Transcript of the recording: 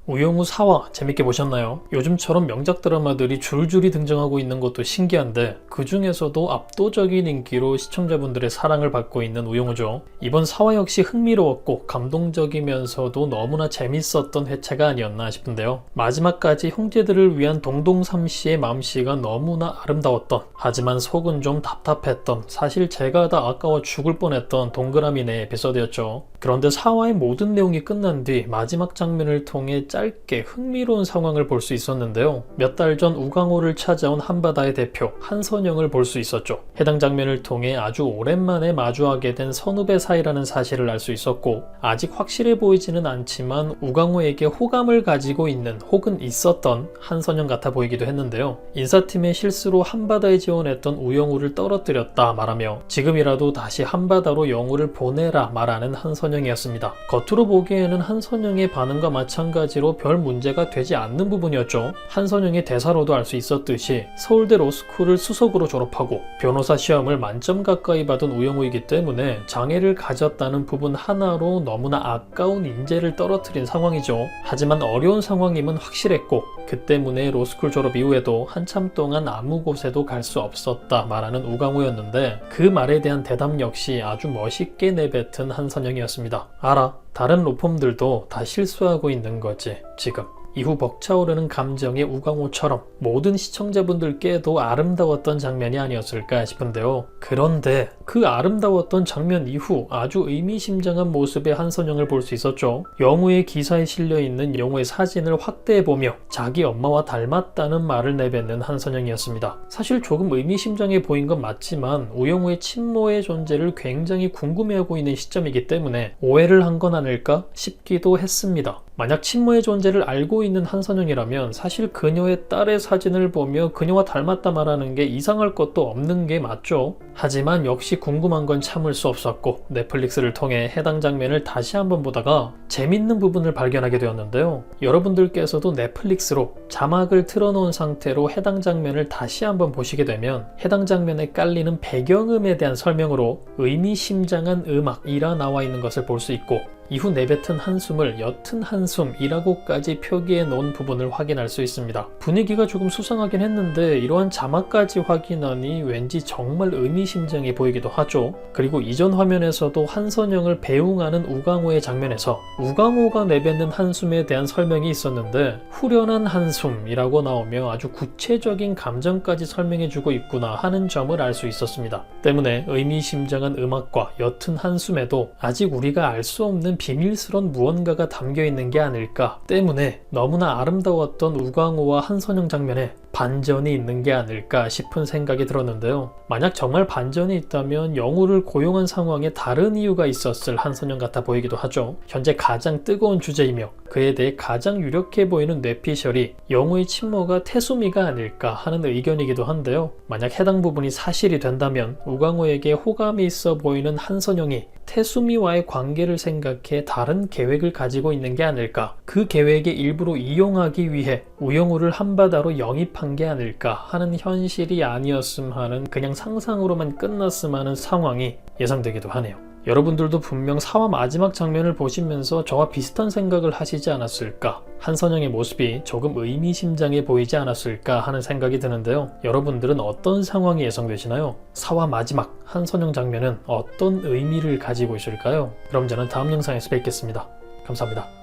우영우 4화 재밌게 보셨나요? 요즘처럼 명작 드라마들이 줄줄이 등장하고 있는 것도 신기한데 그 중에서도 압도적인 인기로 시청자분들의 사랑을 받고 있는 우영우죠. 이번 4화 역시 흥미로웠고 감동적이면서도 너무나 재밌었던 회차가 아니었나 싶은데요. 마지막까지 형제들을 위한 동동삼씨의 마음씨가 너무나 아름다웠던, 하지만 속은 좀 답답했던, 사실 제가 다 아까워 죽을 뻔했던 동그라미 내 에피소드였죠. 그런데 4화의 모든 내용이 끝난 뒤 마지막 장면을 통해 짧게 흥미로운 상황을 볼 수 있었는데요. 몇 달 전 우강호를 찾아온 한바다의 대표 한선영을 볼 수 있었죠. 해당 장면을 통해 아주 오랜만에 마주하게 된 선후배 사이라는 사실을 알 수 있었고, 아직 확실해 보이지는 않지만 우강호에게 호감을 가지고 있는 혹은 있었던 한선영 같아 보이기도 했는데요. 인사팀의 실수로 한바다에 지원했던 우영우를 떨어뜨렸다 말하며 지금이라도 다시 한바다로 영우를 보내라 말하는 한선영이었습니다. 겉으로 보기에는 한선영의 반응과 마찬가지로 별 문제가 되지 않는 부분이었죠. 한선영의 대사로도 알 수 있었듯이 서울대 로스쿨을 수석으로 졸업하고 변호사 시험을 만점 가까이 받은 우영우이기 때문에 장애를 가졌다는 부분 하나로 너무나 아까운 인재를 떨어뜨린 상황이죠. 하지만 어려운 상황임은 확실했고 그 때문에 로스쿨 졸업 이후에도 한참 동안 아무 곳에도 갈 수 없었다 말하는 우강호였는데, 그 말에 대한 대답 역시 아주 멋있게 내뱉은 한선영이었습니다. 알아, 다른 로펌들도 다 실수하고 있는 거지 지금. 이후 벅차오르는 감정의 우강호처럼 모든 시청자분들께도 아름다웠던 장면이 아니었을까 싶은데요. 그런데 그 아름다웠던 장면 이후 아주 의미심장한 모습의 한선영을 볼 수 있었죠. 영우의 기사에 실려있는 영우의 사진을 확대해보며 자기 엄마와 닮았다는 말을 내뱉는 한선영이었습니다. 사실 조금 의미심장해 보인 건 맞지만 우영우의 친모의 존재를 굉장히 궁금해하고 있는 시점이기 때문에 오해를 한 건 아닐까 싶기도 했습니다. 만약 친모의 존재를 알고 있는 한선영이라면 사실 그녀의 딸의 사진을 보며 그녀와 닮았다 말하는 게 이상할 것도 없는 게 맞죠. 하지만 역시 궁금한 건 참을 수 없었고 넷플릭스를 통해 해당 장면을 다시 한번 보다가 재밌는 부분을 발견하게 되었는데요. 여러분들께서도 넷플릭스로 자막을 틀어놓은 상태로 해당 장면을 다시 한번 보시게 되면 해당 장면에 깔리는 배경음에 대한 설명으로 의미심장한 음악이라 나와 있는 것을 볼 수 있고, 이후 내뱉은 한숨을 옅은 한숨이라고까지 표기해 놓은 부분을 확인할 수 있습니다. 분위기가 조금 수상하긴 했는데 이러한 자막까지 확인하니 왠지 정말 의미심장해 보이기도 하죠. 그리고 이전 화면에서도 한선영을 배웅하는 우강호의 장면에서 우강호가 내뱉는 한숨에 대한 설명이 있었는데 후련한 한숨이라고 나오며 아주 구체적인 감정까지 설명해주고 있구나 하는 점을 알 수 있었습니다. 때문에 의미심장한 음악과 옅은 한숨에도 아직 우리가 알 수 없는 비밀스러운 무언가가 담겨있는 게 아닐까, 때문에 너무나 아름다웠던 우강호와 한선영 장면에 반전이 있는 게 아닐까 싶은 생각이 들었는데요. 만약 정말 반전이 있다면 영우를 고용한 상황에 다른 이유가 있었을 한선영 같아 보이기도 하죠. 현재 가장 뜨거운 주제이며 그에 대해 가장 유력해 보이는 뇌피셜이 영우의 친모가 태수미가 아닐까 하는 의견이기도 한데요. 만약 해당 부분이 사실이 된다면 우강호에게 호감이 있어 보이는 한선영이 태수미와의 관계를 생각해 다른 계획을 가지고 있는 게 아닐까, 그 계획의 일부로 이용하기 위해 우영우를 한바다로 영입한 게 아닐까 하는, 현실이 아니었음 하는, 그냥 상상으로만 끝났음 하는 상황이 예상되기도 하네요. 여러분들도 분명 4화 마지막 장면을 보시면서 저와 비슷한 생각을 하시지 않았을까, 한선영의 모습이 조금 의미심장해 보이지 않았을까 하는 생각이 드는데요. 여러분들은 어떤 상황이 예상되시나요? 4화 마지막 한선영 장면은 어떤 의미를 가지고 있을까요? 그럼 저는 다음 영상에서 뵙겠습니다. 감사합니다.